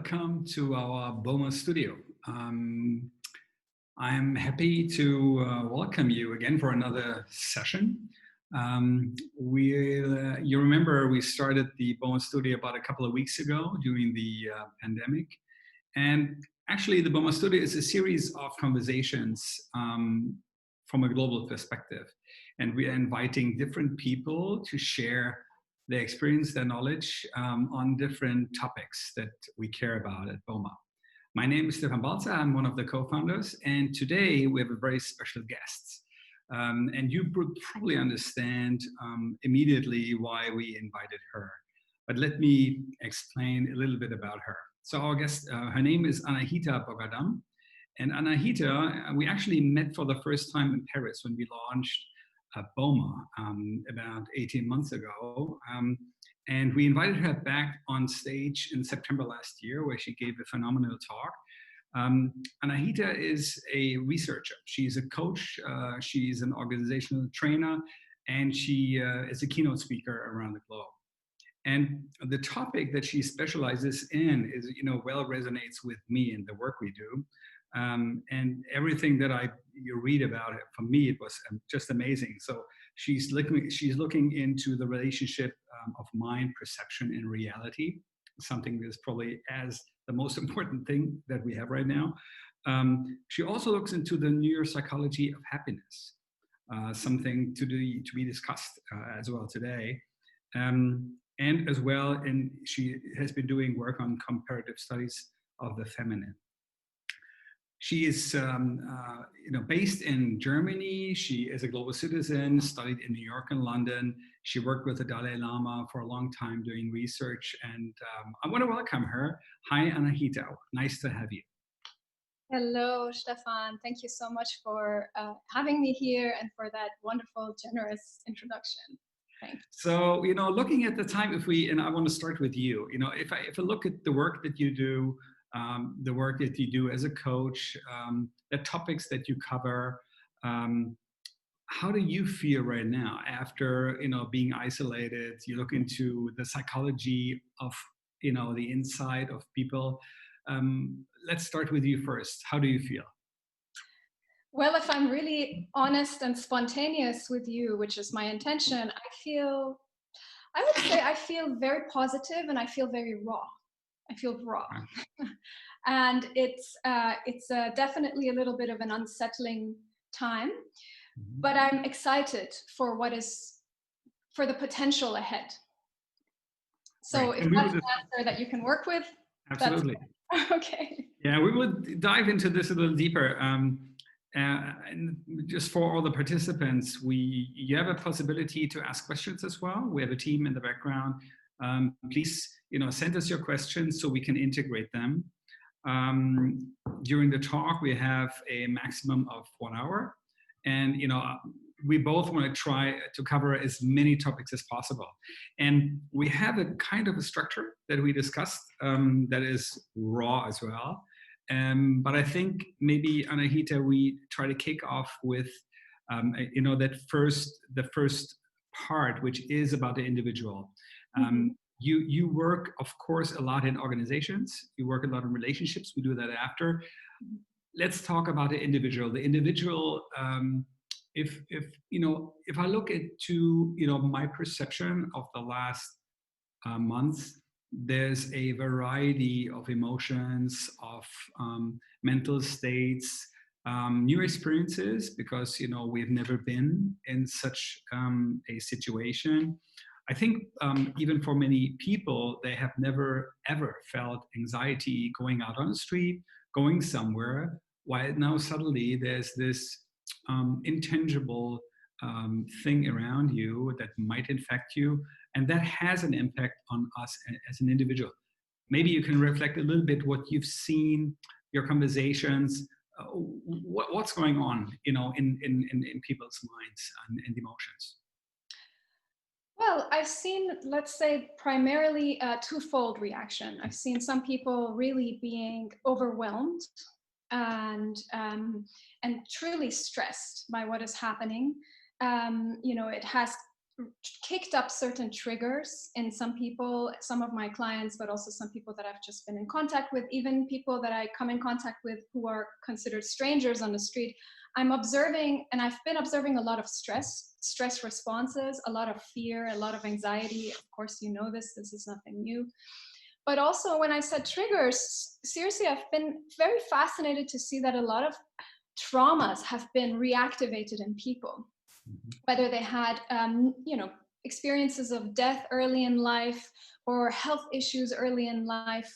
welcome to our Boma Studio. I'm happy to welcome you again for another session. You remember we started the Boma Studio about a couple of weeks ago during the pandemic. And actually the Boma Studio is a series of conversations from a global perspective. And we are inviting different people to share their experience, their knowledge on different topics that we care about at Boma. My name is Stefan Balzer. I'm one of the co-founders, and today we have a very special guest. And you probably understand immediately why we invited her. But let me explain a little bit about her. So our guest, her name is Anahita Moghaddam. And Anahita, we actually met for the first time in Paris when we launched Boma about 18 months ago. And we invited her back on stage in September last year, where she gave a phenomenal talk. Anahita is a researcher. She's a coach, she's an organizational trainer, and she is a keynote speaker around the globe. And the topic that she specializes in is, well resonates with me and the work we do. And everything that you read about it, for me, it was just amazing. So she's looking into the relationship of mind, perception, and reality, something that's probably as the most important thing that we have right now. She also looks into the neuropsychology of happiness, something to be discussed as well today. And as well, and she has been doing work on comparative studies of the feminine. She is based in Germany. She is a global citizen, studied in New York and London. She worked with the Dalai Lama for a long time doing research. And I want to welcome her. Hi, Anahita. Nice to have you. Hello, Stefan. Thank you so much for having me here and for that wonderful, generous introduction. Thanks. So, looking at the time, I want to start with you. If I look at the work that you do, the work that you do as a coach, the topics that you cover, how do you feel right now after being isolated? You look into the psychology of the inside of people. Let's start with you first. How do you feel? Well, if I'm really honest and spontaneous with you, which is my intention, I would say I feel very positive and I feel very raw. I feel raw. And it's definitely a little bit of an unsettling time, but I'm excited for for the potential ahead. So if that's an answer that you can work with, absolutely. Okay. Yeah, we will dive into this a little deeper. And just for all the participants, you have a possibility to ask questions as well. We have a team in the background. Please, send us your questions so we can integrate them. During the talk, we have a maximum of 1 hour, and we both want to try to cover as many topics as possible. And we have a kind of a structure that we discussed that is raw as well. But I think maybe, Anahita, we try to kick off with the first part, which is about the individual. You work, of course, a lot in organizations. You work a lot in relationships. We do that after. Let's talk about the individual. The individual, if I look into my perception of the last months, there's a variety of emotions, of mental states, new experiences, because we've never been in such a situation. I think even for many people, they have never ever felt anxiety going out on the street, going somewhere, while now suddenly there's this intangible thing around you that might infect you, and that has an impact on us as an individual. Maybe you can reflect a little bit what you've seen, your conversations, what's going on, in people's minds and emotions. Well, I've seen, let's say, primarily a twofold reaction. I've seen some people really being overwhelmed and truly stressed by what is happening. It has kicked up certain triggers in some people, some of my clients, but also some people that I've just been in contact with, even people that I come in contact with who are considered strangers on the street. I'm observing, and I've been observing a lot of stress responses, a lot of fear, a lot of anxiety. Of course, you know this is nothing new. But also when I said triggers, seriously, I've been very fascinated to see that a lot of traumas have been reactivated in people, whether they had, experiences of death early in life or health issues early in life,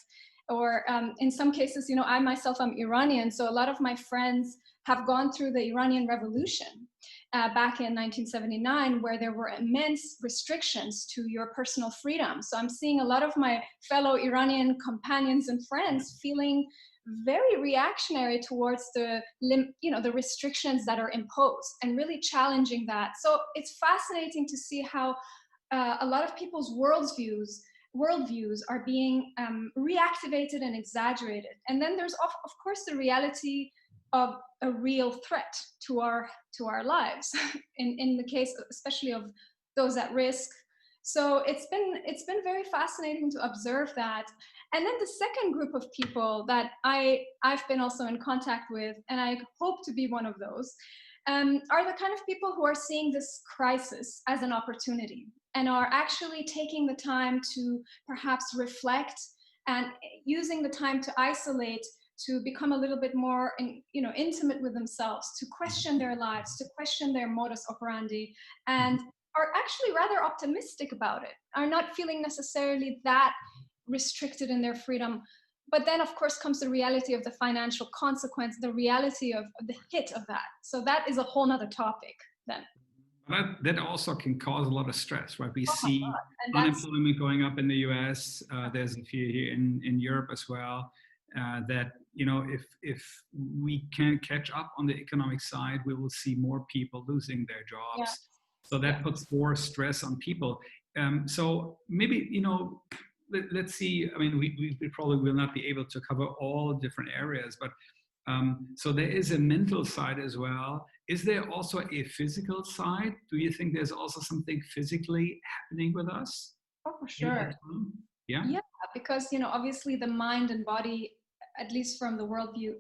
or in some cases, I myself, I'm Iranian, so a lot of my friends have gone through the Iranian Revolution back in 1979, where there were immense restrictions to your personal freedom. So I'm seeing a lot of my fellow Iranian companions and friends feeling very reactionary towards the restrictions that are imposed, and really challenging that. So it's fascinating to see how a lot of people's worldviews are being reactivated and exaggerated. And then there's of course the reality of a real threat to our lives in the case especially of those at risk. So it's been very fascinating to observe that. And then the second group of people that I've been also in contact with, and I hope to be one of those, are the kind of people who are seeing this crisis as an opportunity and are actually taking the time to perhaps reflect and using the time to isolate, to become a little bit more intimate with themselves, to question their lives, to question their modus operandi, and are actually rather optimistic about it, are not feeling necessarily that restricted in their freedom. But then of course comes the reality of the financial consequence, the reality of the hit of that. So that is a whole nother topic then. That also can cause a lot of stress, right? We Oh my see God. And unemployment going up in the US. There's a few here in Europe as well. That if we can't catch up on the economic side, we will see more people losing their jobs. Yeah. So that puts more stress on people. So maybe let's see. I mean, we probably will not be able to cover all different areas, but so there is a mental side as well. Is there also a physical side? Do you think there's also something physically happening with us? Oh, for sure. Yeah. Yeah, because obviously the mind and body, at least from the worldview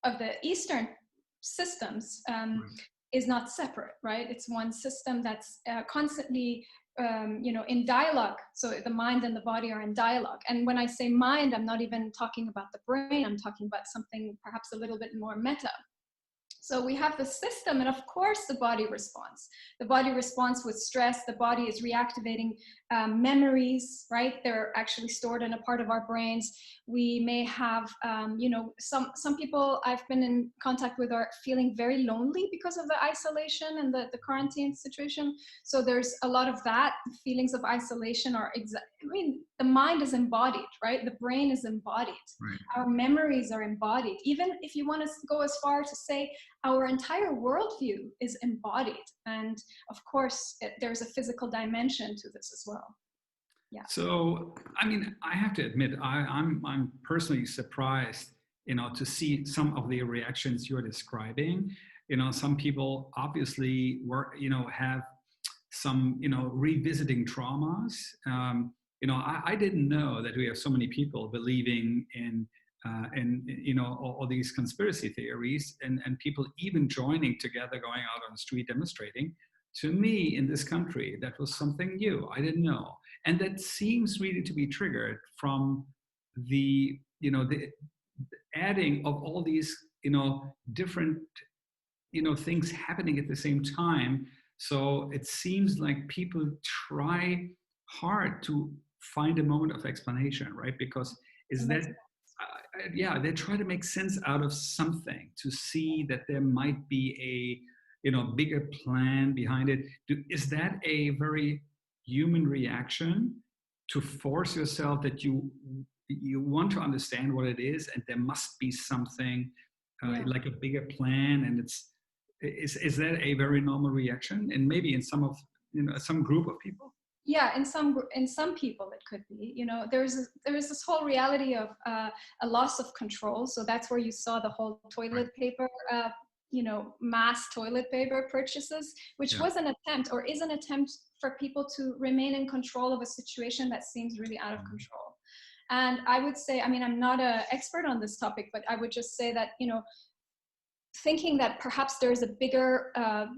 of the Eastern systems, is not separate, right? It's one system that's constantly in dialogue. So the mind and the body are in dialogue. And when I say mind, I'm not even talking about the brain. I'm talking about something perhaps a little bit more meta. So we have the system, and of course the body responds. The body responds with stress. The body is reactivating memories, right? They're actually stored in a part of our brains. We may have, some people I've been in contact with are feeling very lonely because of the isolation and the quarantine situation. So there's a lot of that. Feelings of isolation are, the mind is embodied, right? The brain is embodied. Right. Our memories are embodied. Even if you want to go as far to say our entire worldview is embodied. And of course, there's a physical dimension to this as well. Yeah. So, I mean, I have to admit, I'm personally surprised, to see some of the reactions you're describing. Some people obviously have some, revisiting traumas. I didn't know that we have so many people believing in all these conspiracy theories, and people even joining together, going out on the street demonstrating. To me, in this country, that was something new. I didn't know. And that seems really to be triggered from the adding of all these, different, things happening at the same time. So it seems like people try hard to find a moment of explanation, right? Because they try to make sense out of something, to see that there might be a bigger plan behind it. Is that a very human reaction, to force yourself that you want to understand what it is, and there must be something like a bigger plan? And is that a very normal reaction? And maybe in some group of people? Yeah, in some people it could be. There's this whole reality of a loss of control. So that's where you saw the whole toilet paper mass toilet paper purchases, which was an attempt, or is an attempt, for people to remain in control of a situation that seems really out of control. And I would say, I mean, I'm not an expert on this topic, but I would just say that, thinking that perhaps there's a bigger,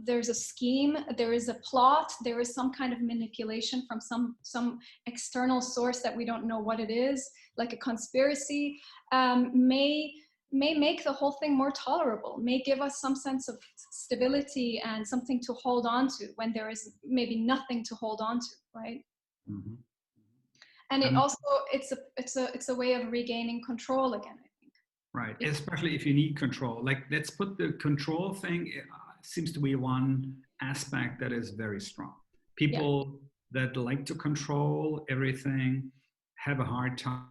there's a scheme, there is a plot, there is some kind of manipulation from some external source that we don't know what it is, like a conspiracy, may make the whole thing more tolerable, may give us some sense of stability and something to hold on to when there is maybe nothing to hold on to, right? Mm-hmm. And it also, it's a way of regaining control again, I think. Right, especially if you need control. Like, let's put the control thing, seems to be one aspect that is very strong. People that like to control everything have a hard time.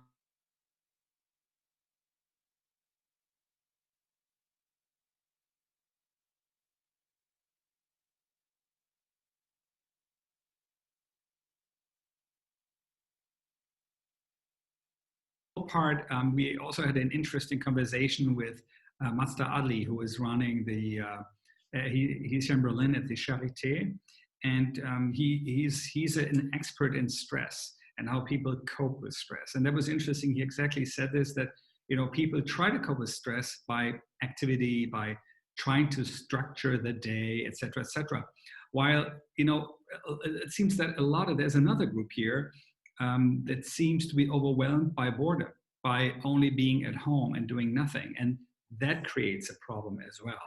Part, we also had an interesting conversation with Mazda Adli, who is running the, he's in Berlin at the Charité, and he's an expert in stress and how people cope with stress. And that was interesting. He exactly said this, that, people try to cope with stress by activity, by trying to structure the day, et cetera, while, it seems that there's another group here that seems to be overwhelmed by boredom, by only being at home and doing nothing. And that creates a problem as well.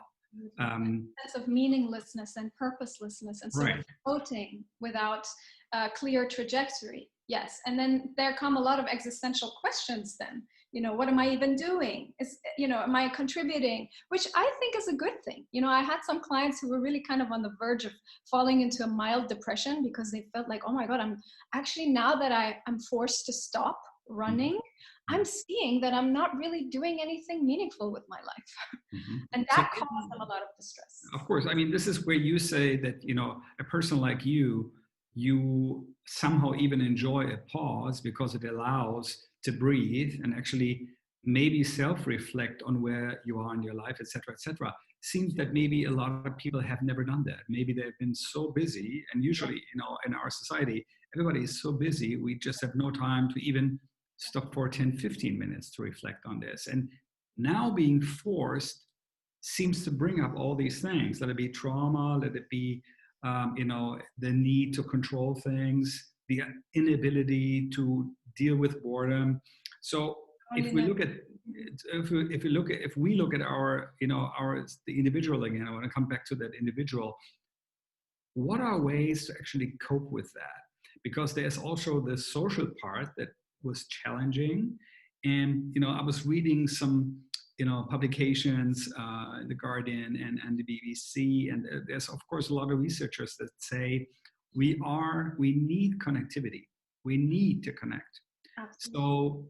Sense of meaninglessness and purposelessness, and sort of floating without a clear trajectory. Yes. And then there come a lot of existential questions then. What am I even doing? Am I contributing? Which I think is a good thing. I had some clients who were really kind of on the verge of falling into a mild depression because they felt like, oh my God, I'm actually, now that I'm forced to stop running, I'm seeing that I'm not really doing anything meaningful with my life. And that caused them a lot of distress. Of course. I mean, this is where you say that, a person like you somehow even enjoy a pause because it allows to breathe and actually maybe self-reflect on where you are in your life, et cetera, Seems that maybe a lot of people have never done that. Maybe they've been so busy, and usually, in our society, everybody is so busy, we just have no time to even stop for 10, 15 minutes to reflect on this. And now being forced seems to bring up all these things. Let it be trauma, let it be, the need to control things, the inability to deal with boredom. So if we look at our, the individual again, I want to come back to that individual. What are ways to actually cope with that? Because there's also the social part that was challenging. And, I was reading some, publications, The Guardian and the BBC, and there's of course a lot of researchers that say we need connectivity. We need to connect. Absolutely. So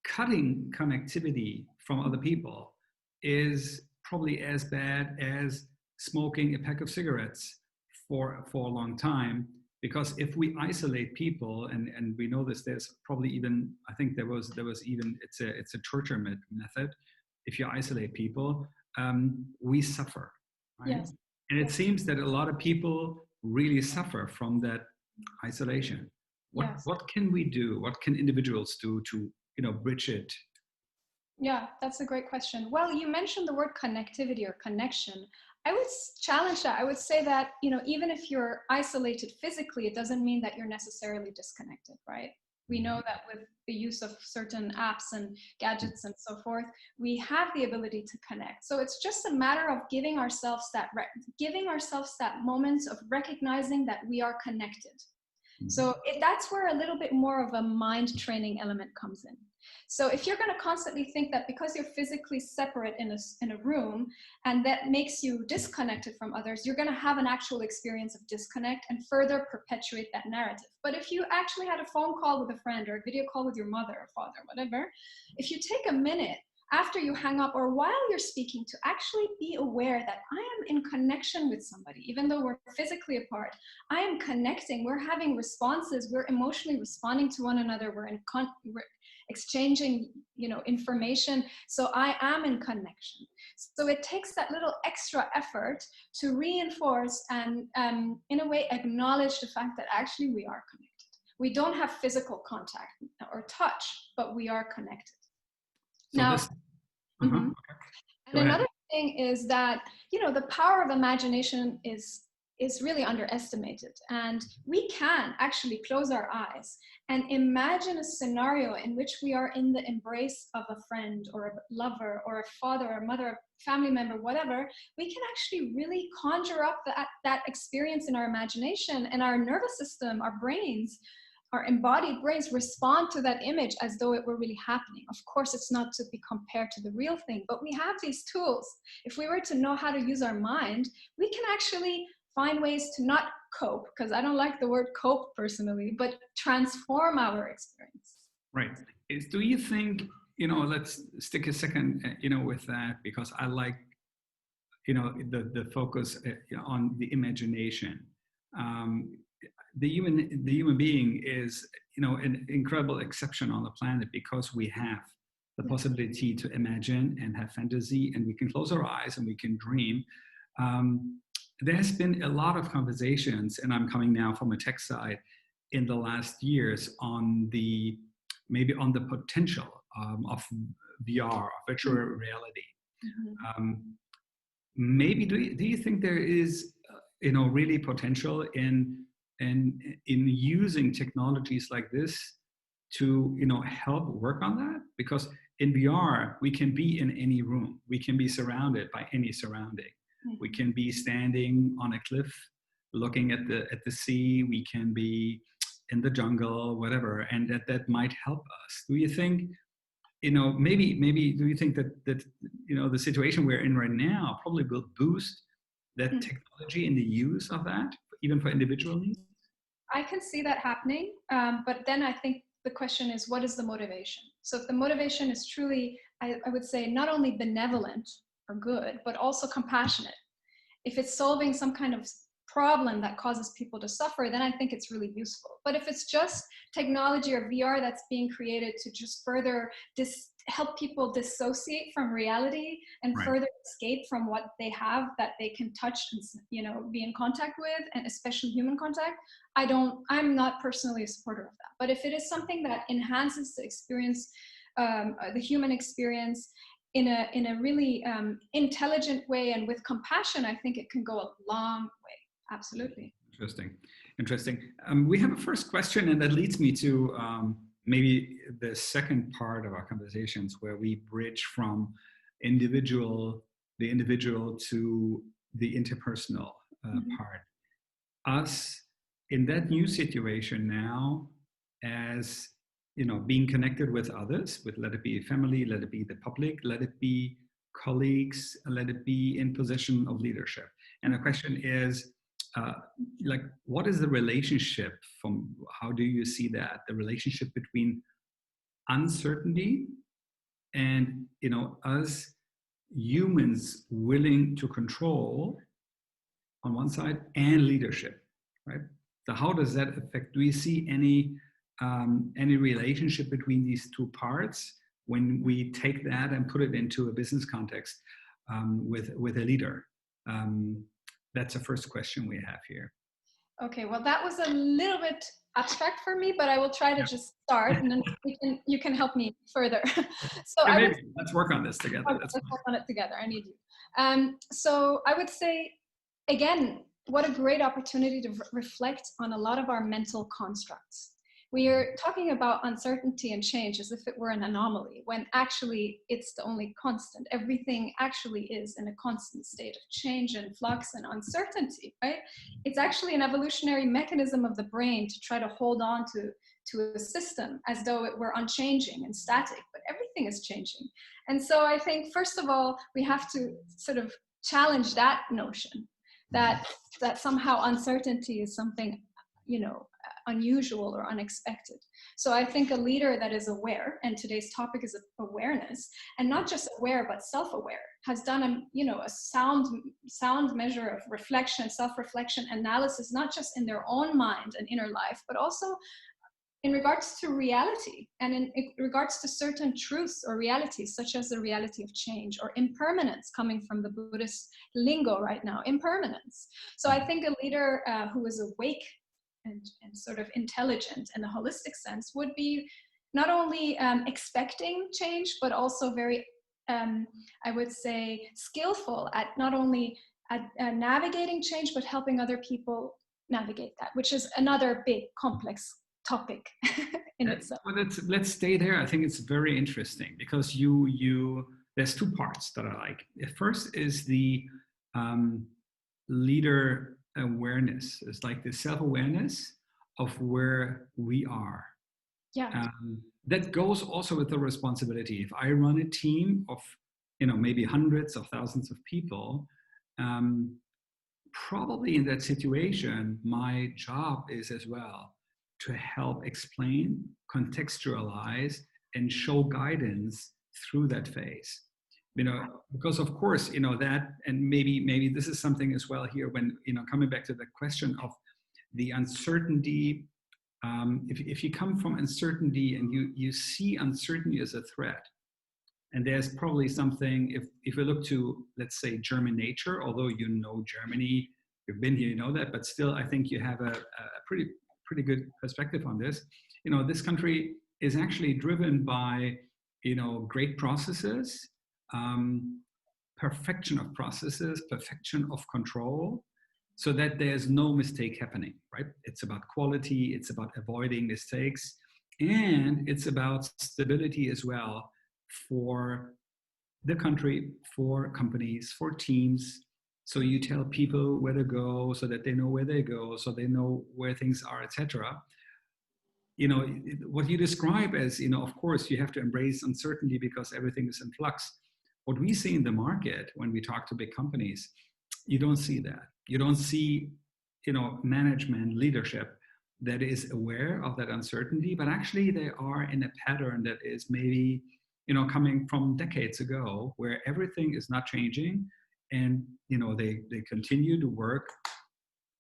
cutting connectivity from other people is probably as bad as smoking a pack of cigarettes for a long time. Because if we isolate people, and we know this, there's probably even, I think there was even, it's a torture method. If you isolate people, we suffer, right? Yes. And it seems that a lot of people really suffer from that isolation. What can we do? What can individuals do to, bridge it? Yeah, that's a great question. Well, you mentioned the word connectivity or connection. I would challenge that. I would say that, even if you're isolated physically, it doesn't mean that you're necessarily disconnected, right? We know that with the use of certain apps and gadgets and so forth, we have the ability to connect. So it's just a matter of giving ourselves that moment of recognizing that we are connected. So that's where a little bit more of a mind training element comes in. So if you're going to constantly think that because you're physically separate in a room and that makes you disconnected from others, you're going to have an actual experience of disconnect and further perpetuate that narrative. But if you actually had a phone call with a friend or a video call with your mother or father, whatever, if you take a minute after you hang up or while you're speaking to actually be aware that I am in connection with somebody, even though we're physically apart, I am connecting, we're having responses, we're emotionally responding to one another, we're exchanging, information. So I am in connection. So it takes that little extra effort to reinforce and, in a way, acknowledge the fact that actually we are connected. We don't have physical contact or touch, but we are connected. So Now, this, mhm. okay. And another thing is that, the power of imagination is really underestimated. And we can actually close our eyes and imagine a scenario in which we are in the embrace of a friend or a lover or a father or a mother, a family member, whatever. We can actually really conjure up that experience in our imagination, and our nervous system, our brains, our embodied brains respond to that image as though it were really happening. Of course, it's not to be compared to the real thing, but we have these tools. If we were to know how to use our mind, we can actually find ways to not cope, because I don't like the word cope personally, but transform our experience. Right. Do you think, let's stick a second, with that, because I like, the focus on the imagination. The human being is, an incredible exception on the planet, because we have the possibility to imagine and have fantasy, and we can close our eyes and we can dream. There has been a lot of conversations, and I'm coming now from a tech side, in the last years on the potential of VR, virtual reality. Maybe do you think there is really potential in using technologies like this to help work on that? Because in VR we can be in any room, we can be surrounded by any surrounding. We can be standing on a cliff looking at the sea, we can be in the jungle, whatever, and that might help us. Do you think, maybe do you think that the situation we're in right now probably will boost that technology and the use of that, even for individual needs? I can see that happening, but then I think the question is, what is the motivation? So if the motivation is truly, I would say, not only benevolent or good, but also compassionate, if it's solving some kind of problem that causes people to suffer, then I think it's really useful. But if it's just technology or VR that's being created to just further help people dissociate from reality and further escape from what they have that they can touch and be in contact with, and especially human contact, I'm not personally a supporter of that. But if it is something that enhances the experience, the human experience, in a really intelligent way and with compassion, I think it can go a long way. Absolutely. Interesting. We have a first question, and that leads me to maybe the second part of our conversations, where we bridge from the individual to the interpersonal part. Us in that new situation now, as being connected with others, let it be family, let it be the public, let it be colleagues, let it be in position of leadership. And the question is, what is the relationship how do you see that, the relationship between uncertainty and, us humans willing to control on one side, and leadership, right? So how does that affect, do you see any relationship between these two parts when we take that and put it into a business context with a leader? That's the first question we have here. Okay, well, that was a little bit abstract for me, but I will try to just start, and then you can help me further. So let's work on this together. Okay, let's work on it together. I need you. So I would say, again, what a great opportunity to reflect on a lot of our mental constructs. We are talking about uncertainty and change as if it were an anomaly, when actually it's the only constant. Everything actually is in a constant state of change and flux and uncertainty, right? It's actually an evolutionary mechanism of the brain to try to hold on to a system as though it were unchanging and static, but everything is changing. And so I think, first of all, we have to sort of challenge that notion that somehow uncertainty is something, unusual or unexpected. So I think a leader that is aware, and today's topic is awareness, and not just aware but self-aware, has done a sound measure of reflection, self-reflection, analysis, not just in their own mind and inner life, but also in regards to reality and in regards to certain truths or realities, such as the reality of change or impermanence, coming from the Buddhist lingo right now, impermanence. So I think a leader who is awake and sort of intelligent in a holistic sense would be not only expecting change, but also very, I would say, skillful at not only at navigating change, but helping other people navigate that, which is another big complex topic in itself. Well, let's stay there. I think it's very interesting because there's two parts that I like. The first is the leader awareness. It's like the self-awareness of where we are. Yeah. That goes also with the responsibility. If I run a team of, maybe hundreds of thousands of people, probably in that situation, my job is as well to help explain, contextualize, and show guidance through that phase. Because of course, that, and maybe this is something as well here when, coming back to the question of the uncertainty. If you come from uncertainty and you see uncertainty as a threat, and there's probably something, if we look to, let's say, German nature, although Germany, you've been here, that, but still I think you have a pretty good perspective on this. This country is actually driven by, great processes, perfection of processes, perfection of control, so that there's no mistake happening, right? It's about quality, it's about avoiding mistakes, and it's about stability as well for the country, for companies, for teams. So you tell people where to go so that they know where they go, so they know where things are, etc. What you describe as, of course, you have to embrace uncertainty because everything is in flux. What we see in the market when we talk to big companies, you don't see that. You don't see, management, leadership that is aware of that uncertainty, but actually they are in a pattern that is maybe, coming from decades ago, where everything is not changing. And, they continue to work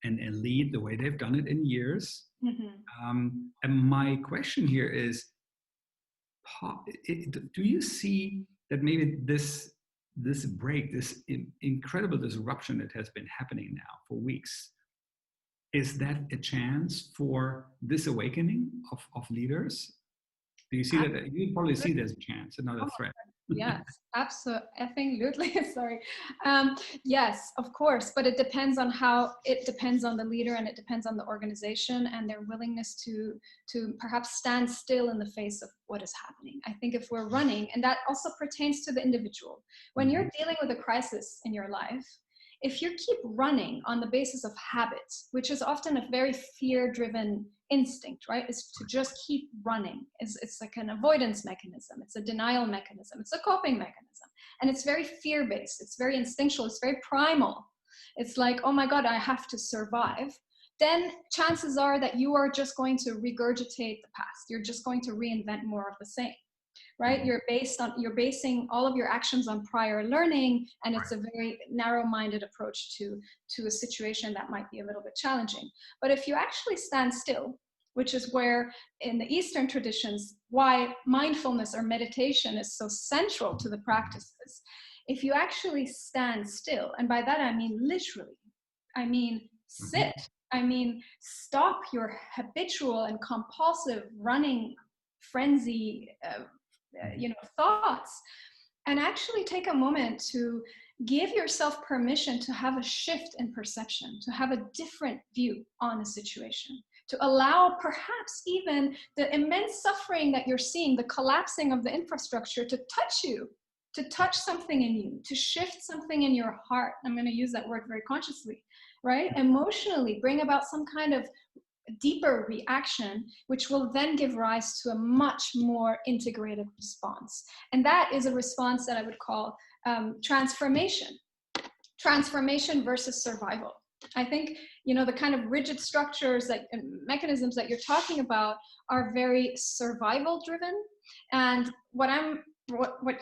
and lead the way they've done it in years. Mm-hmm. And my question here is, do you see that maybe this break, this incredible disruption that has been happening now for weeks, is that a chance for this awakening of leaders? Do you see that? You probably see there's a chance, another threat. Yes, absolutely. Sorry. Yes, of course, but it depends on the leader, and it depends on the organization and their willingness to perhaps stand still in the face of what is happening. I think if we're running, and that also pertains to the individual, when you're dealing with a crisis in your life, if you keep running on the basis of habits, which is often a very fear-driven instinct, right? Is to just keep running. It's like an avoidance mechanism. It's a denial mechanism. It's a coping mechanism. And it's very fear-based. It's very instinctual. It's very primal. It's like, oh my God, I have to survive. Then chances are that you are just going to regurgitate the past. You're just going to reinvent more of the same. Right? You're basing all of your actions on prior learning, and it's a very narrow-minded approach to a situation that might be a little bit challenging. But if you actually stand still, which is where in the Eastern traditions, why mindfulness or meditation is so central to the practices, if you actually stand still, and by that I mean literally, I mean sit, I mean stop your habitual and compulsive running frenzy, thoughts, and actually take a moment to give yourself permission to have a shift in perception, to have a different view on a situation, to allow perhaps even the immense suffering that you're seeing, the collapsing of the infrastructure, to touch you, to touch something in you, to shift something in your heart. I'm going to use that word very consciously, right? Emotionally, bring about some kind of deeper reaction, which will then give rise to a much more integrated response. And that is a response that I would call transformation versus survival. I think, the kind of rigid structures and mechanisms that you're talking about are very survival driven. And what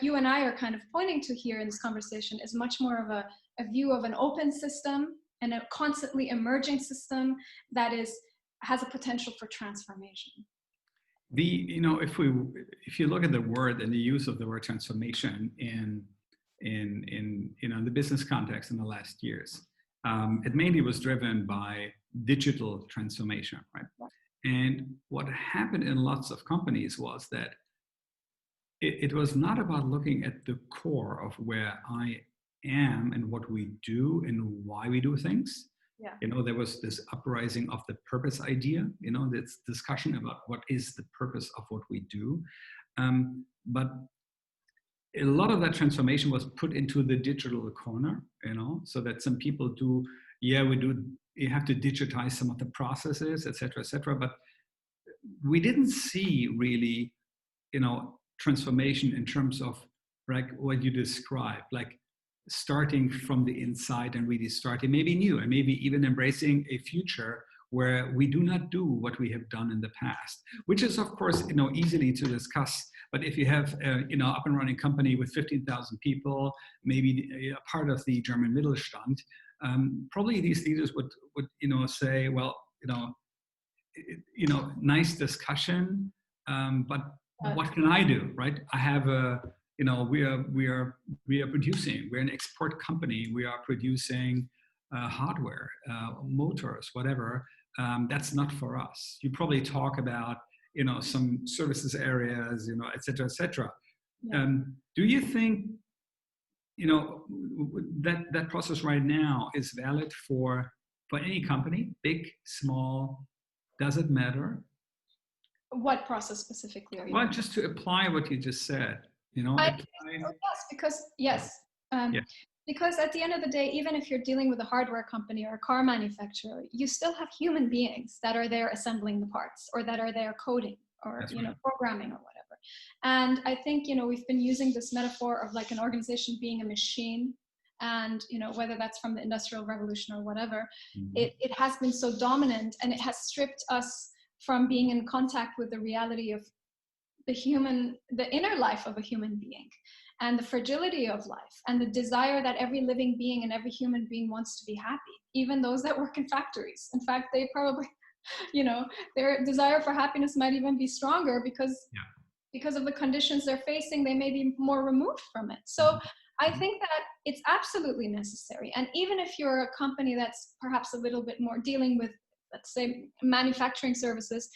you and I are kind of pointing to here in this conversation is much more of a view of an open system and a constantly emerging system that has a potential for transformation. if you look at the word and the use of the word transformation in the business context in the last years, it mainly was driven by digital transformation, right? And what happened in lots of companies was that it was not about looking at the core of where I am and what we do and why we do things. Yeah. There was this uprising of the purpose idea, this discussion about what is the purpose of what we do. But a lot of that transformation was put into the digital corner, so that some people do, you have to digitize some of the processes, et cetera, but we didn't see really, transformation in terms of like what you described, like starting from the inside and really starting maybe new and maybe even embracing a future where we do not do what we have done in the past, which is of course easily to discuss. But if you have up and running company with 15,000 people, maybe a part of the German Mittelstand, probably these leaders would say, well, nice discussion, but what can I do, right? I have we are producing. We're an export company. We are producing hardware, motors, whatever. That's not for us. You probably talk about some services areas, et cetera, et cetera. Yeah. Do you think that process right now is valid for any company, big, small? Does it matter? What process specifically are you? Well, just to apply what you just said, Yes. Because at the end of the day, even if you're dealing with a hardware company or a car manufacturer, you still have human beings that are there assembling the parts, or that are there coding, or programming, or whatever. And I think we've been using this metaphor of like an organization being a machine, and whether that's from the Industrial Revolution or whatever, it has been so dominant, and it has stripped us from being in contact with the reality of the inner life of a human being, and the fragility of life, and the desire that every living being and every human being wants to be happy, even those that work in factories. In fact, they probably, their desire for happiness might even be stronger because of the conditions they're facing. They may be more removed from it. So I think that it's absolutely necessary. And even if you're a company that's perhaps a little bit more dealing with, let's say, manufacturing services,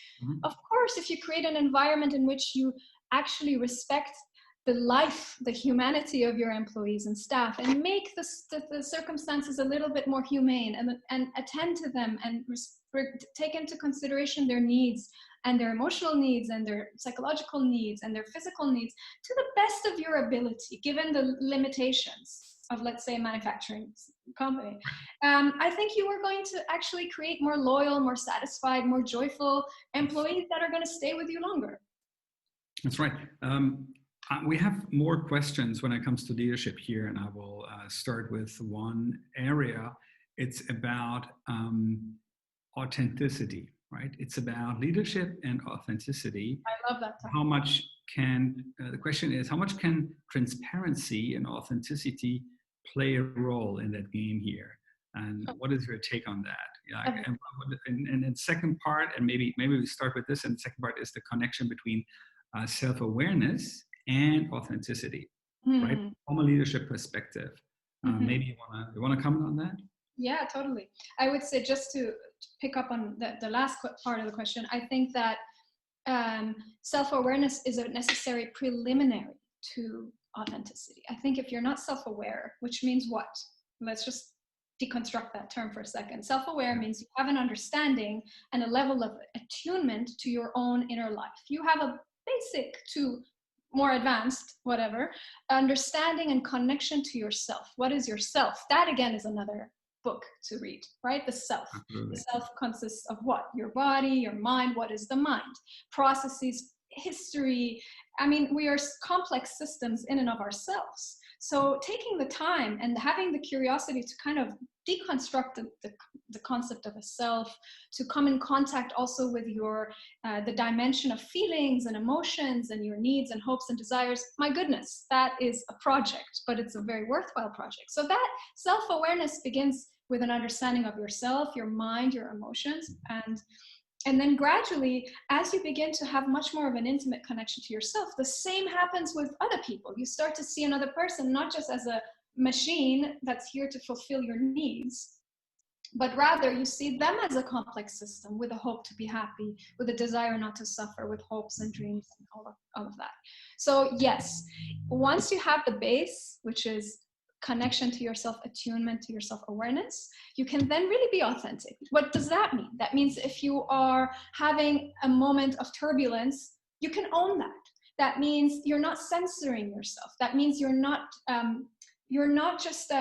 of course, if you create an environment in which you actually respect the life, the humanity of your employees and staff, and make the circumstances a little bit more humane, and attend to them, and take into consideration their needs, and their emotional needs, and their psychological needs, and their physical needs, to the best of your ability, given the limitations of, let's say, a manufacturing company, I think you are going to actually create more loyal, more satisfied, more joyful employees that are going to stay with you longer. That's right. We have more questions when it comes to leadership here, and I will start with one area. It's about authenticity, right? It's about leadership and authenticity. I love that. How much can, the question is, how much can transparency and authenticity play a role in that game here? And what is your take on that? And the second part, and maybe we start with this, and the second part is the connection between self-awareness and authenticity, right? From a leadership perspective. Maybe you want to comment on that? Yeah, totally. I would say, just to pick up on the last part of the question, I think that self-awareness is a necessary preliminary to authenticity. I think if you're not self-aware, which means what? Let's just deconstruct that term for a second. Self-aware means you have an understanding and a level of attunement to your own inner life. You have a basic to more advanced, whatever, understanding and connection to yourself. What is yourself? That again is another book to read, right? The self. Absolutely. The self consists of what? Your body, your mind. What is the mind? Processes, history. I mean, we are complex systems in and of ourselves. So taking the time and having the curiosity to kind of deconstruct the concept of a self, to come in contact also with your the dimension of feelings and emotions and your needs and hopes and desires. My goodness, that is a project, but it's a very worthwhile project. So that self-awareness begins with an understanding of yourself, your mind, your emotions, And then gradually, as you begin to have much more of an intimate connection to yourself, the same happens with other people. You start to see another person not just as a machine that's here to fulfill your needs, but rather you see them as a complex system with a hope to be happy, with a desire not to suffer, with hopes and dreams and all of that. So yes, once you have the base, which is connection to yourself, attunement to your self-awareness, you can then really be authentic. What does that mean? That means if you are having a moment of turbulence, you can own that. That means you're not censoring yourself. That means you're not just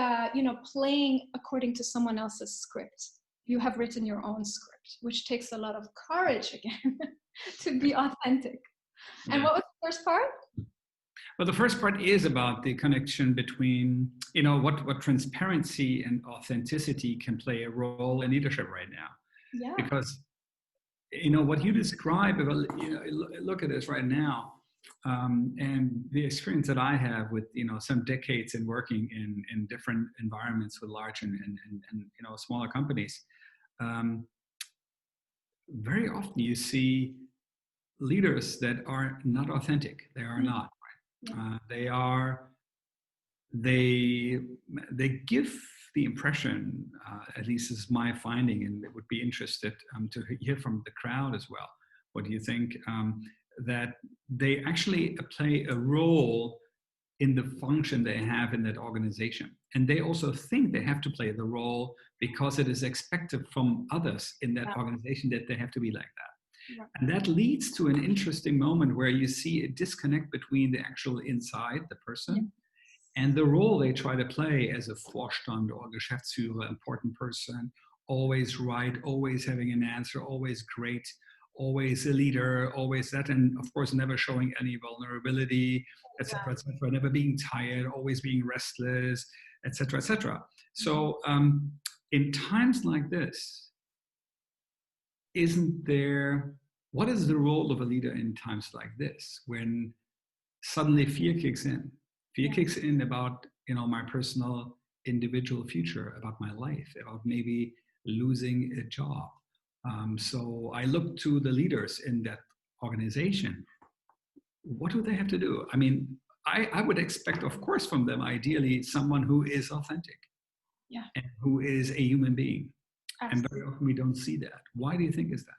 playing according to someone else's script. You have written your own script, which takes a lot of courage again to be authentic. And what was the first part? Well, the first part is about the connection between, what transparency and authenticity can play a role in leadership right now. Yeah. Because, what you describe, look at this right now, and the experience that I have with, some decades in working in different environments with large and smaller companies, very often you see leaders that are not authentic. They are not. They give the impression, at least is my finding, and it would be interested to hear from the crowd as well. What do you think? That they actually play a role in the function they have in that organization. And they also think they have to play the role because it is expected from others in that organization that they have to be like that. Right. And that leads to an interesting moment where you see a disconnect between the actual inside, the person, and the role they try to play as a Vorstand or Geschäftsführer, important person, always right, always having an answer, always great, always a leader, always that, and of course never showing any vulnerability, etc., never being tired, always being restless, etc., etc. So in times like this, what is the role of a leader in times like this, when suddenly fear kicks in? Fear kicks in about, my personal individual future, about my life, about maybe losing a job. So I look to the leaders in that organization. What do they have to do? I mean, I would expect, of course, from them, ideally, someone who is authentic and who is a human being. Absolutely. And very often we don't see that. Why do you think is that?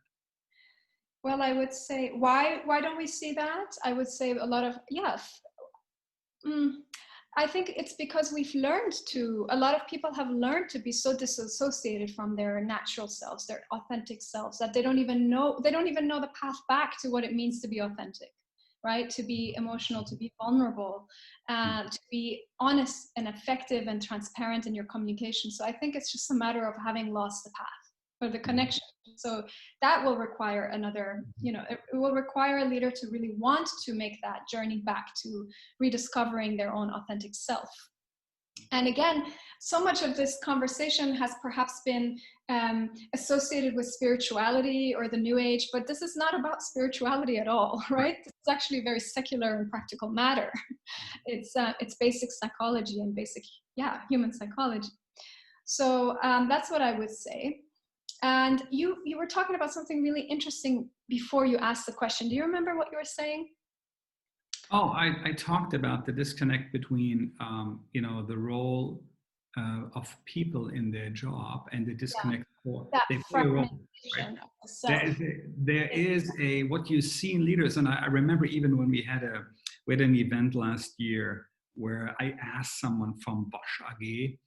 Well, I would say, why don't we see that? I would say a lot of, I think it's because a lot of people have learned to be so disassociated from their natural selves, their authentic selves, that they don't even know the path back to what it means to be authentic, right? To be emotional, to be vulnerable, to be honest and effective and transparent in your communication. So I think it's just a matter of having lost the path or the connection. So that will require it will require a leader to really want to make that journey back to rediscovering their own authentic self. And again, so much of this conversation has perhaps been associated with spirituality or the New Age, but this is not about spirituality at all, right? It's actually a very secular and practical matter. It's basic psychology and basic, human psychology. So that's what I would say. And you were talking about something really interesting before you asked the question. Do you remember what you were saying? Oh, I talked about the disconnect between, the role of people in their job and the disconnect for they play a role. Right? There is what you see in leaders, and I remember even when we had an event last year where I asked someone from Bosch AG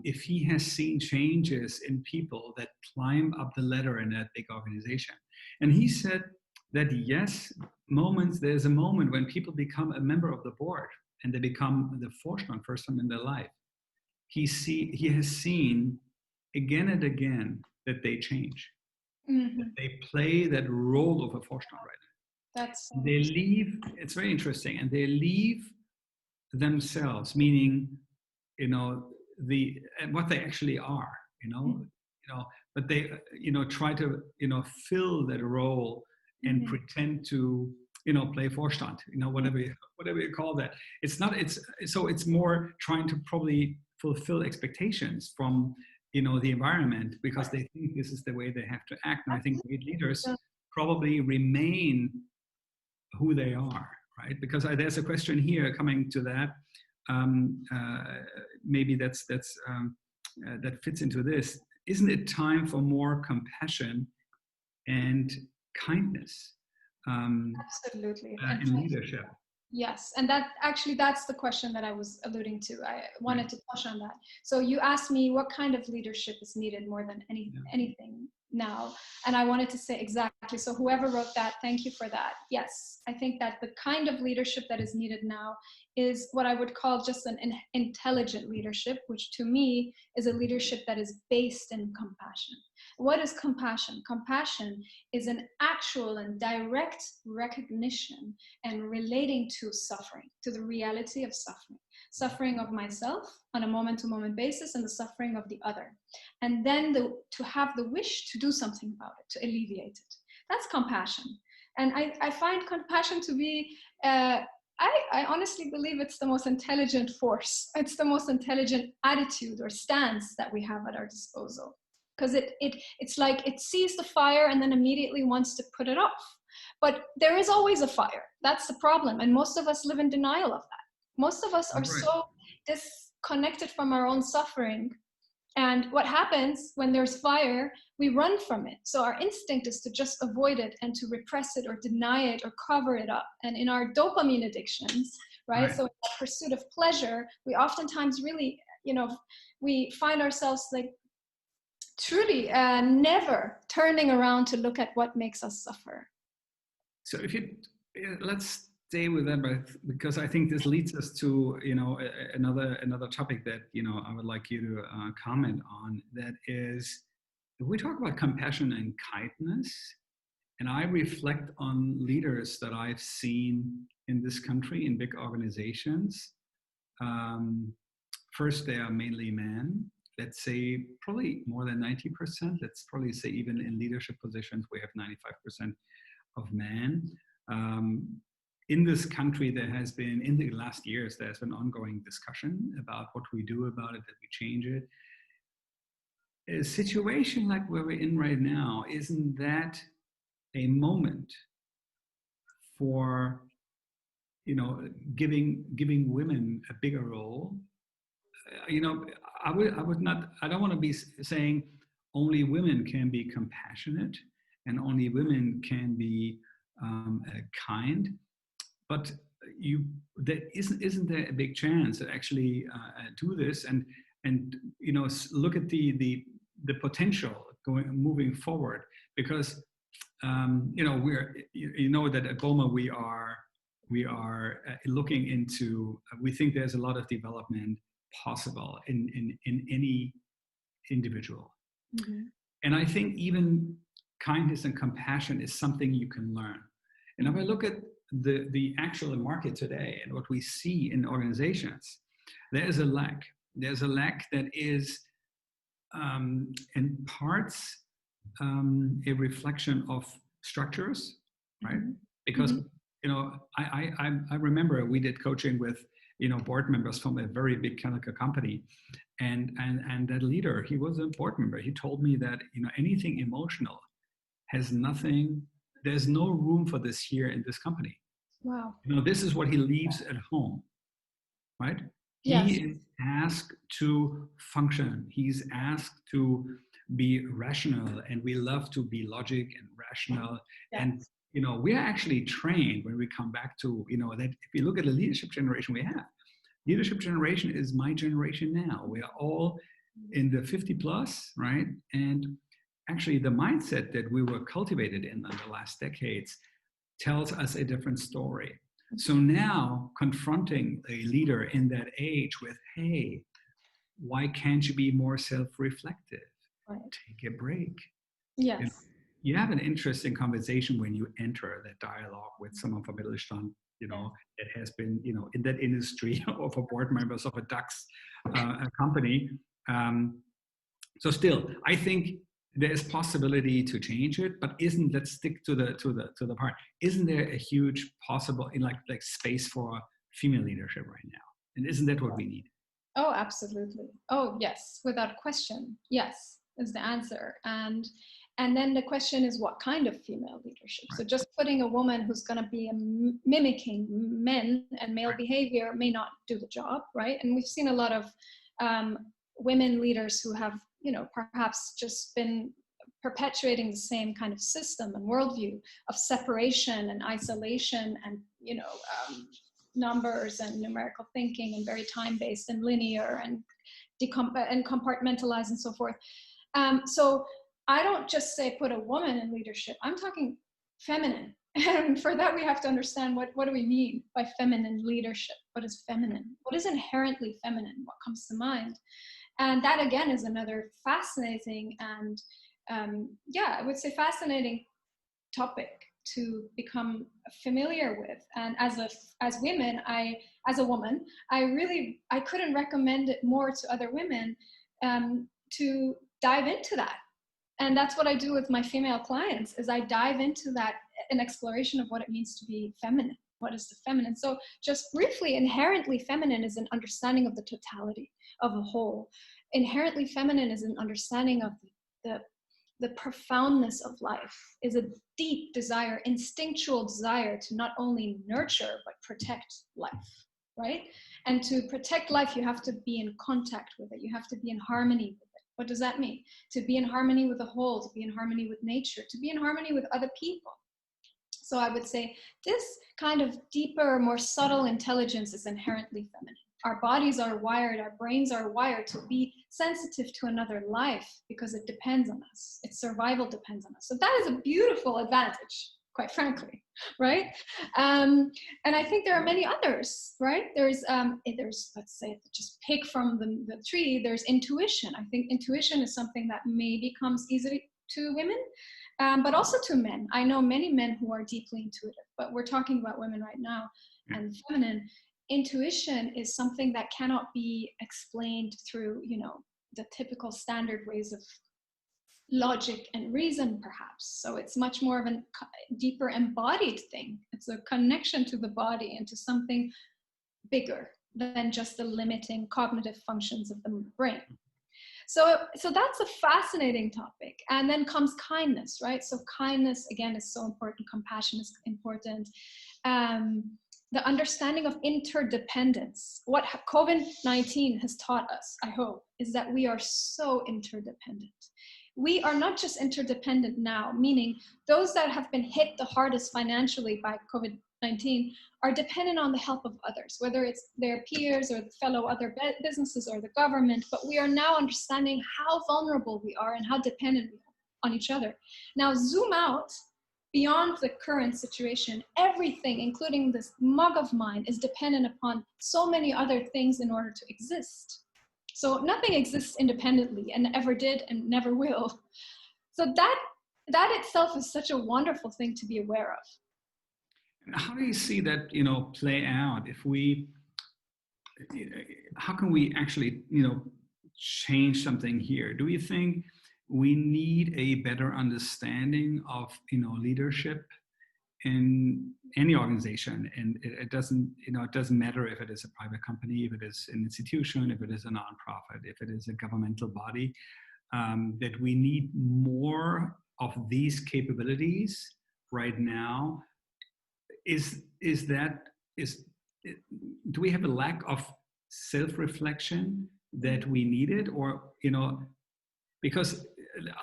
if he has seen changes in people that climb up the ladder in that big organization, and he said that yes, there's a moment when people become a member of the board and they become the Vorstand first time in their life. He has seen again and again that they change. Mm-hmm. That they play that role of a Vorstand, right? They leave, it's very interesting, and they leave themselves, meaning, what they actually are, but they, try to, fill that role and pretend to, play Vorstand, whatever you call that. It's more trying to probably fulfill expectations from the environment because they think this is the way they have to act. And I think great leaders probably remain who they are, right? Because there's a question here coming to that. Maybe that fits into this. Isn't it time for more compassion and kindness Absolutely. in leadership? Yes, and that's the question that I was alluding to. I wanted to touch on that. So you asked me what kind of leadership is needed more than anything now, and I wanted to say exactly. So whoever wrote that, thank you for that. Yes, I think that the kind of leadership that is needed now is what I would call just an intelligent leadership, which to me is a leadership that is based in compassion. What is compassion? Compassion is an actual and direct recognition and relating to suffering, to the reality of suffering of myself on a moment-to-moment basis and the suffering of the other. And then to have the wish to do something about it, to alleviate it. That's compassion. And I find compassion to be, I honestly believe it's the most intelligent force. It's the most intelligent attitude or stance that we have at our disposal. Because it's like it sees the fire and then immediately wants to put it off. But there is always a fire. That's the problem. And most of us live in denial of that. Most of us are so disconnected from our own suffering. And what happens when there's fire, we run from it. So our instinct is to just avoid it and to repress it or deny it or cover it up. And in our dopamine addictions, right? So in the pursuit of pleasure, we oftentimes really, we find ourselves like truly never turning around to look at what makes us suffer. So let's stay with that, because I think this leads us to another topic that I would like you to comment on. That is, if we talk about compassion and kindness, and I reflect on leaders that I've seen in this country in big organizations. First, they are mainly men. Let's say probably more than 90%. Let's probably say even in leadership positions, we have 95% of men. In this country, there has been, in the last years, there's been ongoing discussion about what we do about it, that we change it. A situation like where we're in right now, isn't that a moment for, giving women a bigger role? I don't want to be saying only women can be compassionate and only women can be kind, but isn't there a big chance to actually do this and look at the potential moving forward, because we're that at Boma we are looking into, we think there's a lot of development possible in any individual. Mm-hmm. And I think even kindness and compassion is something you can learn. And if I look at the actual market today and what we see in organizations, there's a lack. There's a lack that is in parts a reflection of structures, right? Because I remember we did coaching with board members from a very big chemical company, and that leader, he was a board member. He told me that anything emotional has nothing. There's no room for this here in this company. Wow. This is what he leaves at home, right? Yes. He is asked to function. He's asked to be rational, and we love to be logic and rational. Yes. And we are actually trained when we come back to that. If you look at the leadership generation we have, leadership generation is my generation now. We are all in the 50 plus, right? And actually, the mindset that we were cultivated in the last decades tells us a different story. So now confronting a leader in that age with, hey, why can't you be more self-reflective? Right. Take a break. Yes. You have an interesting conversation when you enter that dialogue with someone from Mittelstand, that has been, in that industry of a board members of a DAX company. So still, I think there is possibility to change it, but let's stick to the part. Isn't there a huge possible in like space for female leadership right now? And isn't that what we need? Oh, absolutely. Oh, yes, without question. Yes, is the answer. And then the question is, what kind of female leadership? Right. So just putting a woman who's going to be mimicking men and male Right. behavior may not do the job, right? And we've seen a lot of women leaders who have, perhaps just been perpetuating the same kind of system and worldview of separation and isolation and, numbers and numerical thinking and very time-based and linear and compartmentalized and so forth. So I don't just say put a woman in leadership. I'm talking feminine. And for that, we have to understand what do we mean by feminine leadership? What is feminine? What is inherently feminine? What comes to mind? And that, again, is another fascinating and, I would say fascinating topic to become familiar with. And as a woman, I couldn't recommend it more to other women to dive into that. And that's what I do with my female clients, is I dive into that, an exploration of what it means to be feminine. What is the feminine? So just briefly, inherently feminine is an understanding of the totality of a whole. Inherently feminine is an understanding of the profoundness of life, is a deep desire, instinctual desire to not only nurture, but protect life, right? And to protect life, you have to be in contact with it. You have to be in harmony with it. What does that mean? To be in harmony with the whole, to be in harmony with nature, to be in harmony with other people. So I would say this kind of deeper, more subtle intelligence is inherently feminine. Our bodies are wired, our brains are wired to be sensitive to another life because it depends on us. Its survival depends on us. So that is a beautiful advantage, quite frankly, right? And I think there are many others, right? There's let's say, just pick from the tree, there's intuition. I think intuition is something that maybe comes easily to women, but also to men. I know many men who are deeply intuitive, but we're talking about women right now. And feminine intuition is something that cannot be explained through, the typical standard ways of logic and reason, perhaps. So it's much more of a deeper embodied thing. It's a connection to the body and to something bigger than just the limiting cognitive functions of the brain. So that's a fascinating topic. And then comes kindness, right? So kindness, again, is so important. Compassion is important. The understanding of interdependence. What COVID-19 has taught us, I hope, is that we are so interdependent. We are not just interdependent now, meaning those that have been hit the hardest financially by COVID-19 are dependent on the help of others, whether it's their peers or the fellow other businesses or the government. But we are now understanding how vulnerable we are and how dependent we are on each other. Now zoom out beyond the current situation. Everything, including this mug of mine, is dependent upon so many other things in order to exist. So nothing exists independently and ever did and never will. So that itself is such a wonderful thing to be aware of. And how do you see that, play out? How can we actually, change something here? Do you think we need a better understanding of, leadership in any organization? And it doesn't matter if it is a private company, if it is an institution, if it is a nonprofit, if it is a governmental body, that we need more of these capabilities right now. Do we have a lack of self-reflection that we needed, or because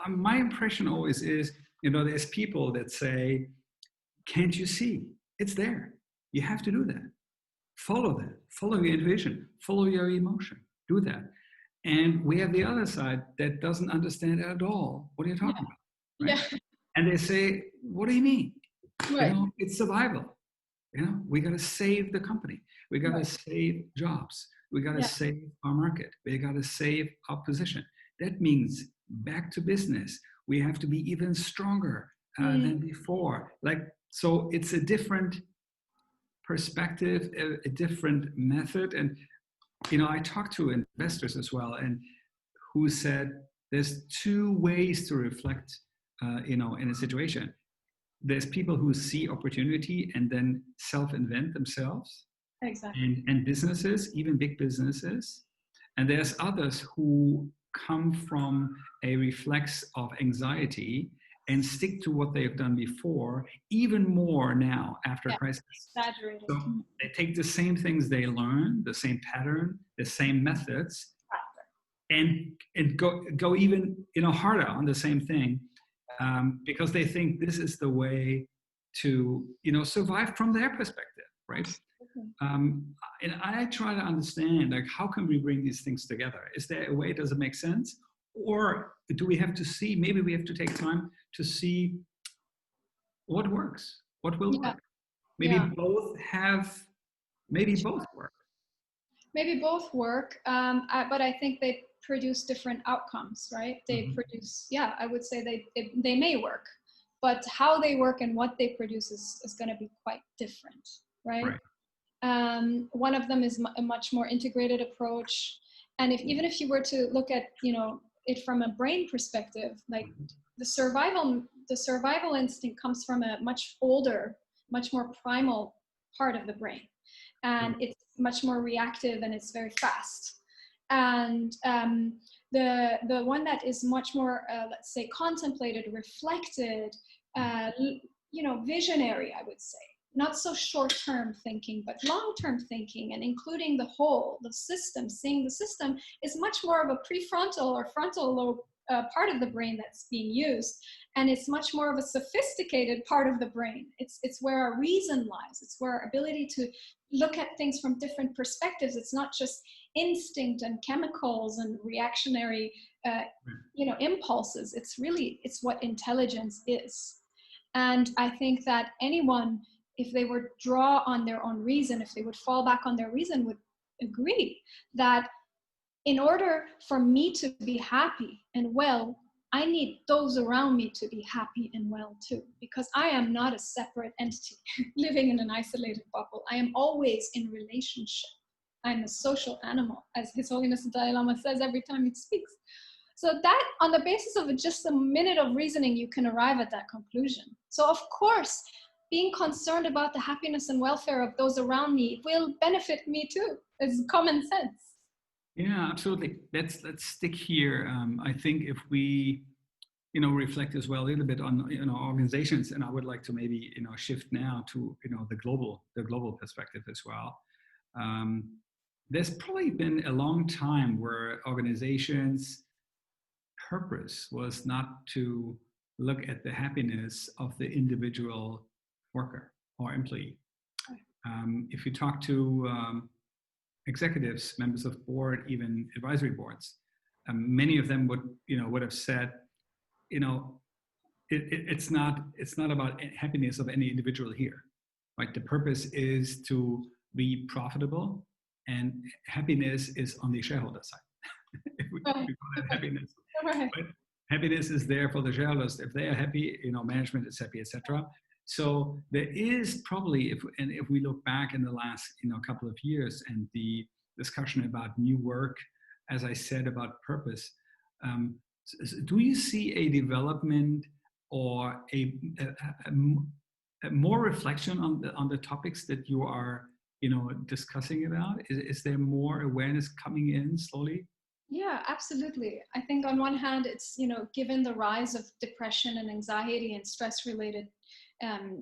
my impression always is, there's people that say, can't you see? It's there. You have to do that. Follow that. Follow your intuition. Follow your emotion. Do that. And we have the other side that doesn't understand at all. What are you talking about? Right? Yeah. And they say, what do you mean? Right. It's survival. We got to save the company. We got to save jobs. We got to save our market. We got to save our position. That means back to business. We have to be even stronger than before. So it's a different perspective, a different method. And, I talked to investors as well, and who said there's two ways to reflect, in a situation. There's people who see opportunity and then self-invent themselves. Exactly. And businesses, even big businesses, And there's others who come from a reflex of anxiety and stick to what they've done before, even more now after crisis. Exaggerated. So they take the same things they learn, the same pattern, the same methods, and go even harder on the same thing, because they think this is the way to survive from their perspective, right? And I try to understand, like, how can we bring these things together? Is there a way? Does it make sense? Or do we have to see, maybe we have to take time to see what works, what will work? Maybe both work. Maybe both work, but I think they produce different outcomes, right? They produce, I would say they may work, but how they work and what they produce is going to be quite different, right? One of them is a much more integrated approach, and even if you were to look at it from a brain perspective, like the survival instinct comes from a much older, much more primal part of the brain, and it's much more reactive and it's very fast. And the one that is much more, let's say, contemplated, reflected, visionary, I would say. Not so short-term thinking, but long-term thinking, and including the system, seeing the system, is much more of a prefrontal or frontal lobe part of the brain that's being used. And it's much more of a sophisticated part of the brain. It's where our reason lies. It's where our ability to look at things from different perspectives. It's not just instinct and chemicals and reactionary impulses. It's what intelligence is. And I think that anyone, if they would draw on their own reason, if they would fall back on their reason, would agree that in order for me to be happy and well, I need those around me to be happy and well too, because I am not a separate entity living in an isolated bubble. I am always in relationship. I'm a social animal, as His Holiness the Dalai Lama says every time he speaks. So that, on the basis of just a minute of reasoning, you can arrive at that conclusion. So of course, being concerned about the happiness and welfare of those around me will benefit me too. It's common sense. Yeah, absolutely. Let's stick here. I think if we, reflect as well a little bit on organizations, and I would like to maybe shift now to the global perspective as well. There's probably been a long time where organizations' purpose was not to look at the happiness of the individual worker or employee. If you talk to executives, members of board, even advisory boards, many of them would have said, it's not about happiness of any individual here, right? The purpose is to be profitable, and happiness is on the shareholder side. we call it happiness. Right. But happiness is there for the shareholders. If they are happy, management is happy, etc. So there is probably, if we look back in the last couple of years, and the discussion about new work, as I said, about purpose, do you see a development or a more reflection on the topics that you are discussing about? Is there more awareness coming in slowly? Yeah, absolutely. I think on one hand, it's given the rise of depression and anxiety and stress-related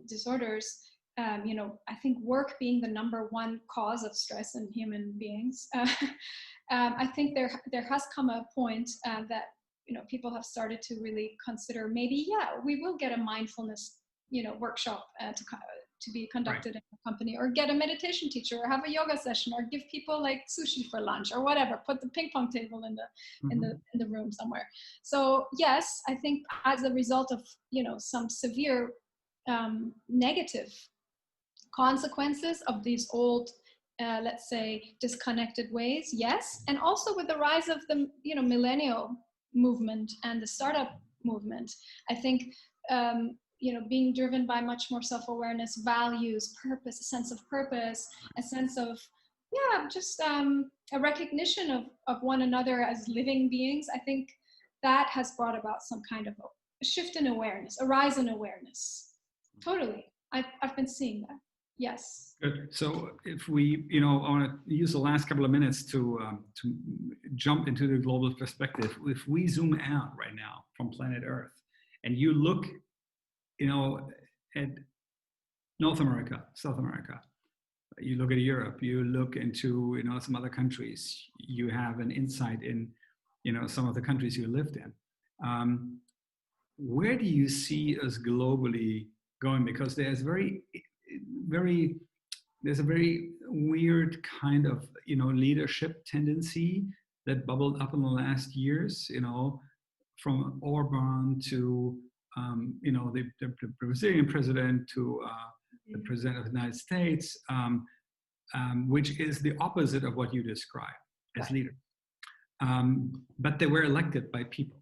disorders, I think work being the number one cause of stress in human beings, I think there has come a point that people have started to really consider, maybe we will get a mindfulness workshop to be conducted in a company, or get a meditation teacher, or have a yoga session, or give people like sushi for lunch or whatever, put the ping pong table in the room somewhere. So yes, I think as a result of some severe negative consequences of these old let's say disconnected ways, yes, and also with the rise of the millennial movement and the startup movement, I think being driven by much more self-awareness, values, purpose, a sense of purpose, a sense of just a recognition of one another as living beings, I think that has brought about some kind of a shift in awareness, a rise in awareness. Totally. I've been seeing that. Yes. Good. So if we, I want to use the last couple of minutes to jump into the global perspective. If we zoom out right now from planet Earth, and you look, at North America, South America, you look at Europe, you look into, some other countries, you have an insight in, some of the countries you lived in. Where do you see us globally going? Because there's there's a very weird kind of, leadership tendency that bubbled up in the last years, from Orban to, the Brazilian president to the president of the United States, which is the opposite of what you describe as leaders. But they were elected by people.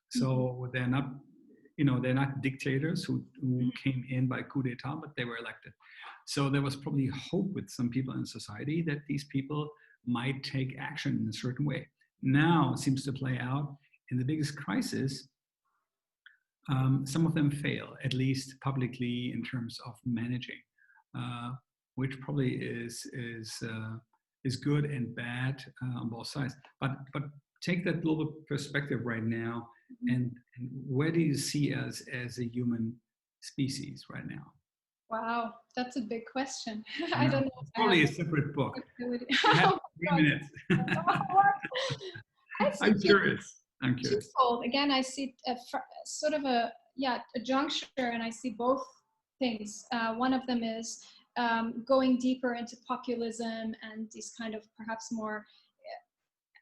So they're not, they're not dictators who came in by coup d'etat, but they were elected. So there was probably hope with some people in society that these people might take action in a certain way. Now it seems to play out in the biggest crisis. Some of them fail, at least publicly, in terms of managing, which probably is good and bad on both sides. But take that global perspective right now, and where do you see us as a human species right now? Wow, that's a big question. I don't know. It's probably a separate book. You have 3 minutes. I'm curious. Twofold. Again, I see sort of a juncture, and I see both things. One of them is going deeper into populism and these kind of perhaps more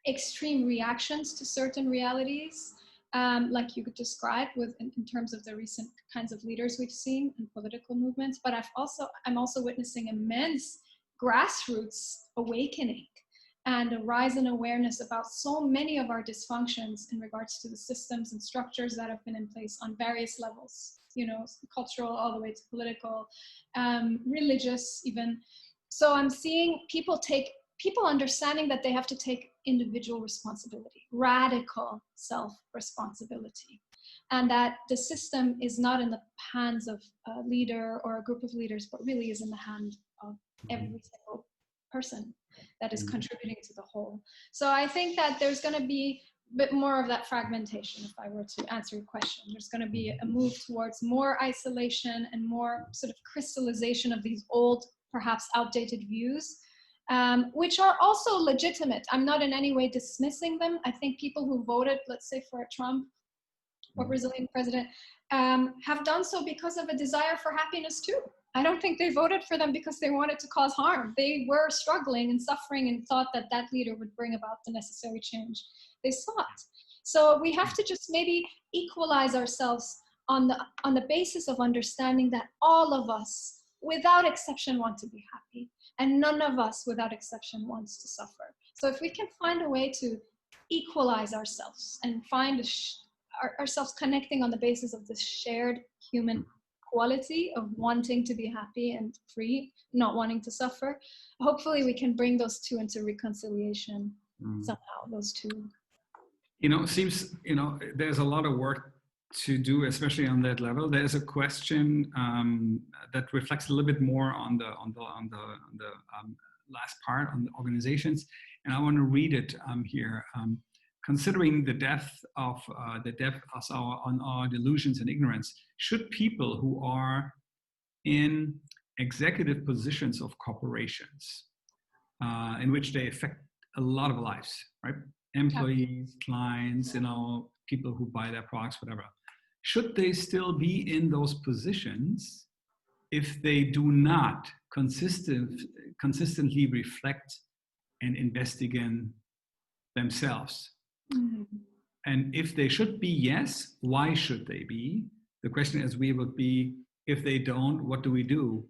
extreme reactions to certain realities, like you could describe in terms of the recent kinds of leaders we've seen in political movements. But I'm also witnessing immense grassroots awakening and a rise in awareness about so many of our dysfunctions in regards to the systems and structures that have been in place on various levels, cultural all the way to political, religious even. So I'm seeing people understanding that they have to take individual responsibility, radical self-responsibility, and that the system is not in the hands of a leader or a group of leaders, but really is in the hand of every single person that is contributing to the whole. So I think that there's going to be a bit more of that fragmentation, if I were to answer your question. There's going to be a move towards more isolation and more sort of crystallization of these old, perhaps outdated views, which are also legitimate. I'm not in any way dismissing them. I think people who voted, let's say, for a Trump or Brazilian president, have done so because of a desire for happiness too. I don't think they voted for them because they wanted to cause harm. They were struggling and suffering and thought that that leader would bring about the necessary change they sought. So we have to just maybe equalize ourselves on the basis of understanding that all of us, without exception, want to be happy, and none of us, without exception, wants to suffer. So if we can find a way to equalize ourselves and find ourselves connecting on the basis of this shared human quality of wanting to be happy and free, not wanting to suffer, hopefully we can bring those two into reconciliation somehow, those two. It seems, there's a lot of work to do, especially on that level. There's a question that reflects a little bit more on the last part on the organizations, and I want to read it here. Considering the depth of our delusions and ignorance, should people who are in executive positions of corporations, in which they affect a lot of lives, right? Employees, clients, people who buy their products, whatever, should they still be in those positions if they do not consistently reflect and investigate themselves? And if they should be, yes, why should they be? The question as we would be, if they don't, what do we do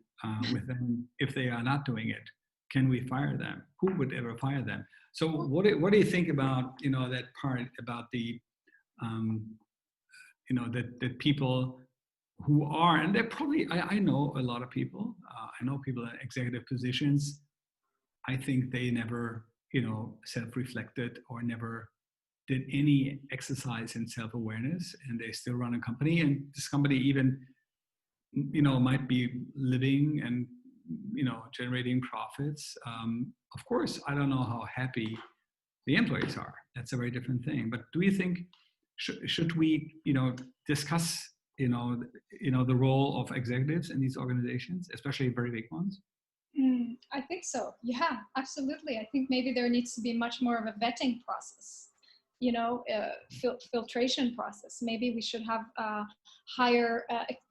with them if they are not doing it? Can we fire them? Who would ever fire them? So what do you think about, that part about the, that people who are, and they're probably, I know a lot of people, I know people in executive positions, I think they never, self-reflected or never did any exercise in self-awareness, and they still run a company, and this company even, might be living and generating profits. Of course, I don't know how happy the employees are. That's a very different thing. But do you think should we, discuss, the role of executives in these organizations, especially very big ones? I think so. Yeah, absolutely. I think maybe there needs to be much more of a vetting process, filtration process. Maybe we should have higher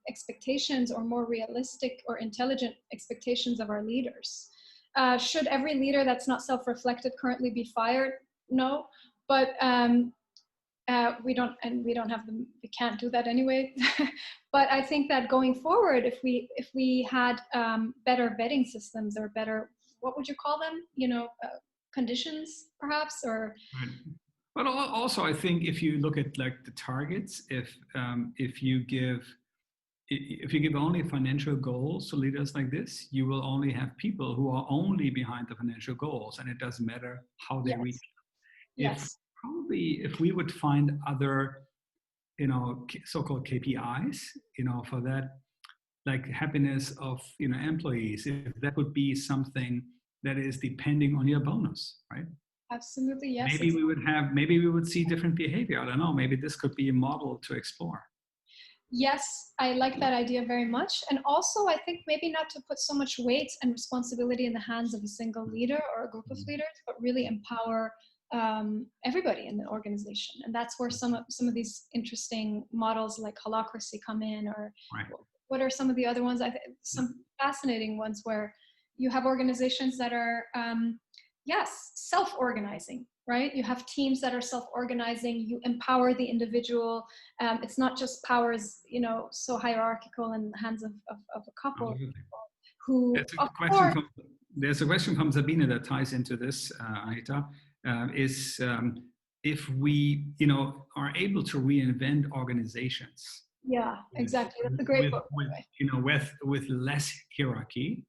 expectations or more realistic or intelligent expectations of our leaders. Should every leader that's not self-reflected currently be fired? No, but we can't do that anyway. But I think that going forward, if we had better vetting systems or better, what would you call them? Conditions, perhaps, or. Right. But also, I think if you look at like the targets, if you give only financial goals to leaders like this, you will only have people who are only behind the financial goals, and it doesn't matter how they reach. Yes. If we would find other, so-called KPIs, for that, like happiness of employees, if that would be something that is depending on your bonus, right? Absolutely, yes. Maybe we would see different behavior. I don't know. Maybe this could be a model to explore. Yes, I like that idea very much. And also, I think maybe not to put so much weight and responsibility in the hands of a single leader or a group of leaders, but really empower everybody in the organization. And that's where some of these interesting models like holacracy come in, or right. What are some of the other ones? I think some fascinating ones where you have organizations that are, self-organizing, right? You have teams that are self-organizing. You empower the individual. It's not just powers, so hierarchical in the hands of a couple who. There's a question from Sabine that ties into this, Anahita. If we, are able to reinvent organizations. Yeah, exactly. That's a great book. With less hierarchy,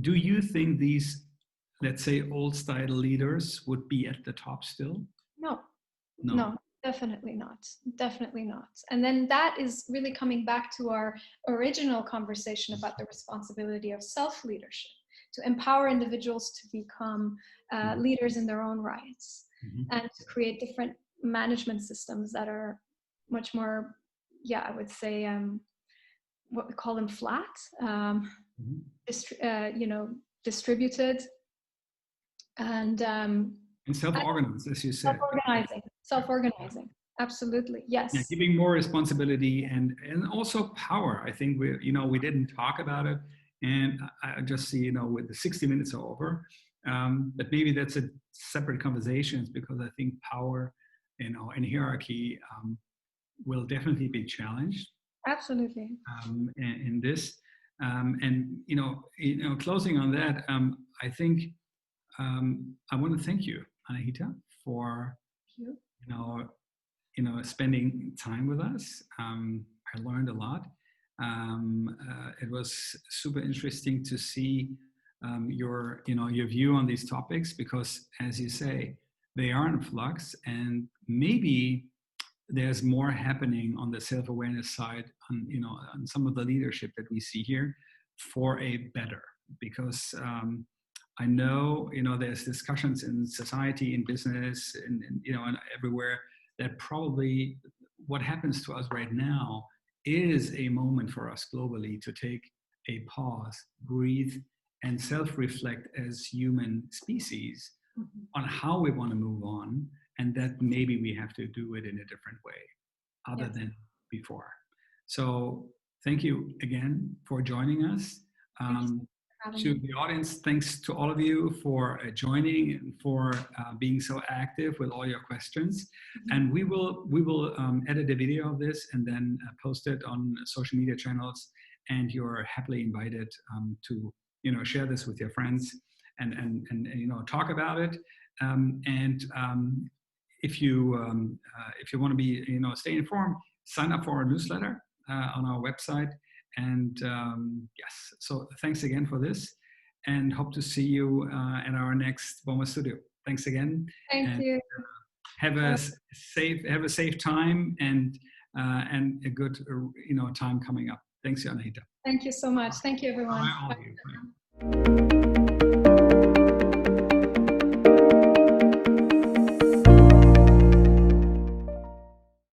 do you think these, let's say, old style leaders would be at the top still? No, definitely not. Definitely not. And then that is really coming back to our original conversation about the responsibility of self-leadership, to empower individuals to become leaders in their own rights, and to create different management systems that are much more, I would say, what we call them flat, distributed, and self-organized, as you said. Self-organizing. Absolutely, yes. Yeah, giving more responsibility and also power. I think we didn't talk about it, and I just see, with the 60 minutes are over, but maybe that's a separate conversation, because I think power, and hierarchy will definitely be challenged. Absolutely. In this, and closing on that, I think I want to thank you, Anahita, for spending time with us. I learned a lot. It was super interesting to see your view on these topics, because, as you say, they are in flux, and maybe there's more happening on the self-awareness side, on some of the leadership that we see here, for a better, because I know, there's discussions in society, in business, and everywhere, that probably what happens to us right now is a moment for us globally to take a pause, breathe, and self-reflect as human species on how we want to move on, and that maybe we have to do it in a different way other than before. So thank you again for joining us. To the audience, thanks to all of you for joining and for being so active with all your questions. And we will edit a video of this and then post it on social media channels. And you're happily invited to share this with your friends and talk about it. If you want to be stay informed, sign up for our newsletter on our website. And yes, so thanks again for this, and hope to see you at our next Boma Studio. Thanks again. Thank you. Have a safe time and a good time coming up. Thanks, Anahita. Thank you so much. Thank you, everyone. Bye, all of you. Bye.